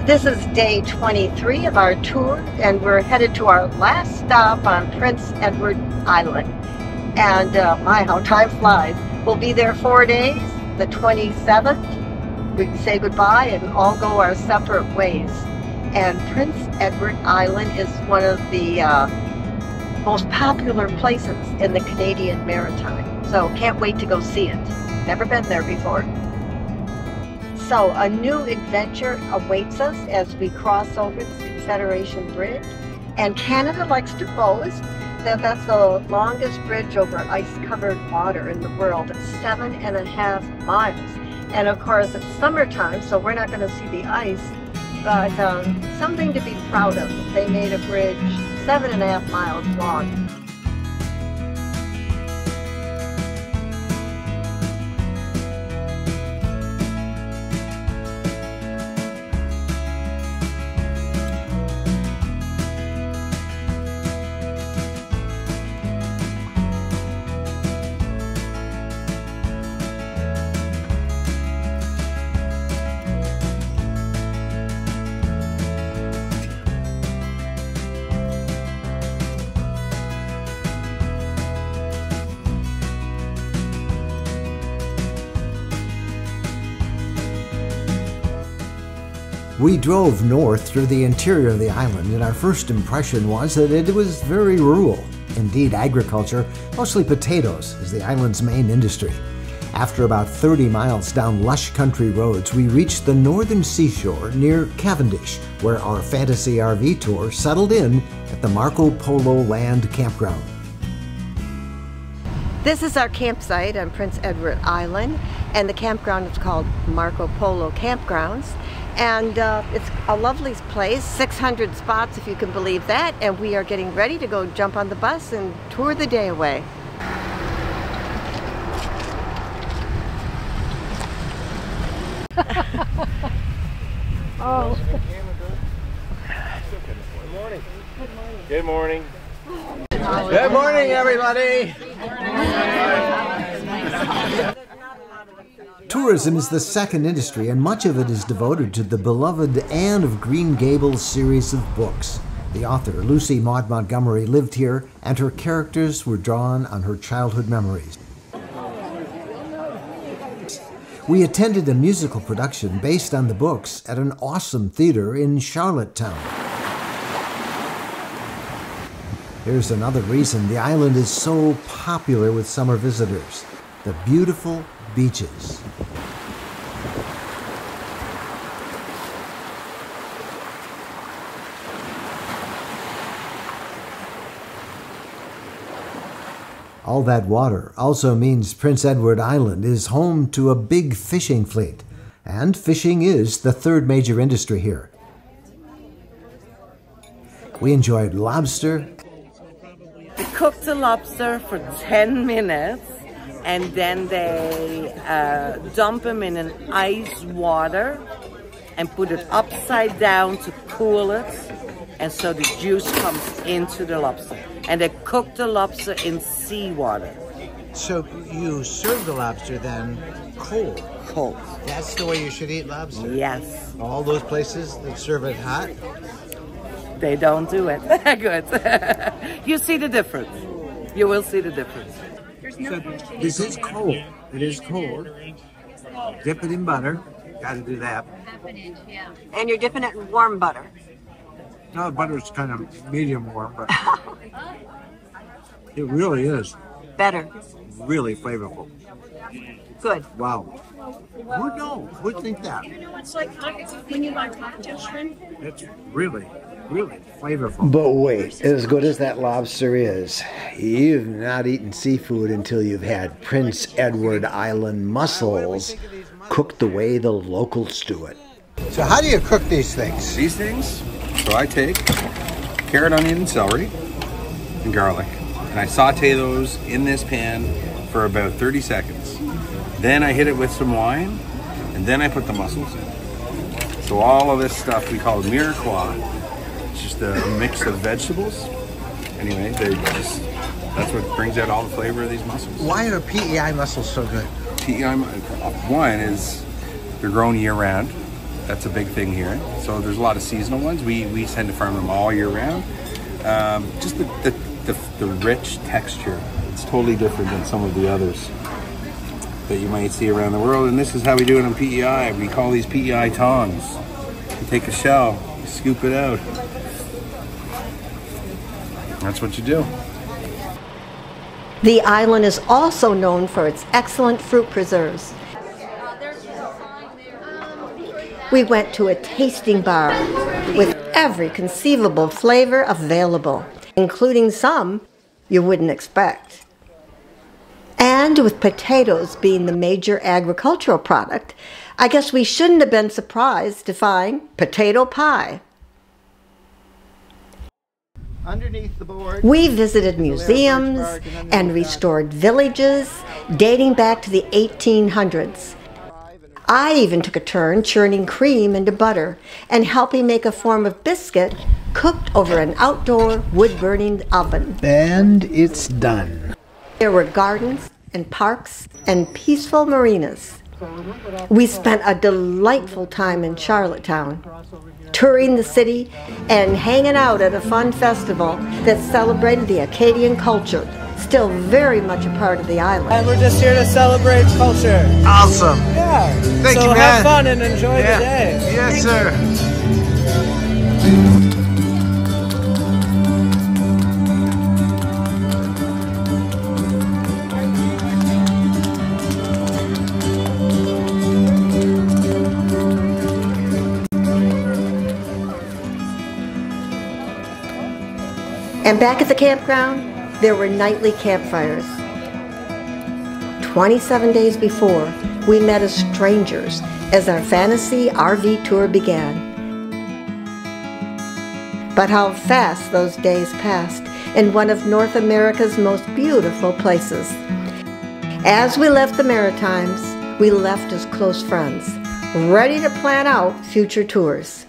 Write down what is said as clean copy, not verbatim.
This is day 23 of our tour, and we're headed to our last stop on Prince Edward Island. And my, how time flies. We'll be there 4 days. The 27th, we say goodbye and all go our separate ways. And Prince Edward Island is one of the most popular places in the Canadian Maritime. So can't wait to go see it. Never been there before. So a new adventure awaits us as we cross over the Confederation Bridge. And Canada likes to boast that that's the longest bridge over ice-covered water in the world. It's 7.5 miles. And of course it's summertime, so we're not going to see the ice, but something to be proud of. They made a bridge 7.5 miles long. We drove north through the interior of the island, and our first impression was that it was very rural. Indeed, agriculture, mostly potatoes, is the island's main industry. After about 30 miles down lush country roads, we reached the northern seashore near Cavendish, where our fantasy RV tour settled in at the Marco Polo Land Campground. This is our campsite on Prince Edward Island, and the campground is called Marco Polo Campgrounds. And it's a lovely place, 600 spots if you can believe that, and we are getting ready to go jump on the bus and tour the day away. Oh. Good morning. Good morning. Good morning, everybody! Tourism is the second industry, and much of it is devoted to the beloved Anne of Green Gables series of books. The author, Lucy Maud Montgomery, lived here, and her characters were drawn on her childhood memories. We attended a musical production based on the books at an awesome theater in Charlottetown. Here's another reason the island is so popular with summer visitors: the beautiful beaches. All that water also means Prince Edward Island is home to a big fishing fleet, and fishing is the third major industry here. We enjoyed lobster. We cooked the lobster for 10 minutes, and then they dump them in an ice water and put it upside down to cool it, and so the juice comes into the lobster. And they cook the lobster in seawater. So you serve the lobster then cold? Cold. That's the way you should eat lobster? Yes. All those places that serve it hot? They don't do it. Good. You see the difference. You will see the difference. So this is cold. It is cold. Dip it in butter. Got to do that. And you're dipping it in warm butter. No, the butter's kind of medium warm, but it really is Better. really flavorful. Good. Wow. Who knows? Who'd think that? You know, it's like when you buy cocktail shrimp. It's really, really flavorful. But wait, as good as that lobster is, you've not eaten seafood until you've had Prince Edward Island mussels cooked the way the locals do it. So how do you cook these things? These things, so I take carrot, onion, and celery, and garlic, and I saute those in this pan for about 30 seconds. Then I hit it with some wine, and then I put the mussels in. So all of this stuff we call mirepoix. It's just a mix of vegetables. Anyway, that's what brings out all the flavor of these mussels. Why are PEI mussels so good? PEI, one is they're grown year round. That's a big thing here. So there's a lot of seasonal ones. We tend to farm them all year round. Just the rich texture. It's totally different than some of the others that you might see around the world. And this is how we do it on PEI. We call these PEI tongs. You take a shell, you scoop it out. That's what you do. The island is also known for its excellent fruit preserves. We went to a tasting bar with every conceivable flavor available, including some you wouldn't expect. And with potatoes being the major agricultural product, I guess we shouldn't have been surprised to find potato pie. Underneath the board. We visited museums and restored villages dating back to the 1800s. I even took a turn churning cream into butter and helping make a form of biscuit cooked over an outdoor wood-burning oven. And it's done. There were gardens and parks and peaceful marinas. We spent a delightful time in Charlottetown, touring the city and hanging out at a fun festival that celebrated the Acadian culture, still very much a part of the island. And we're just here to celebrate culture. Awesome. Yeah. Thank you, so man. have fun and enjoy the day. Yes, sir. And back at the campground, there were nightly campfires. 27 days before, we met as strangers as our fantasy RV tour began. But how fast those days passed in one of North America's most beautiful places. As we left the Maritimes, we left as close friends, ready to plan out future tours.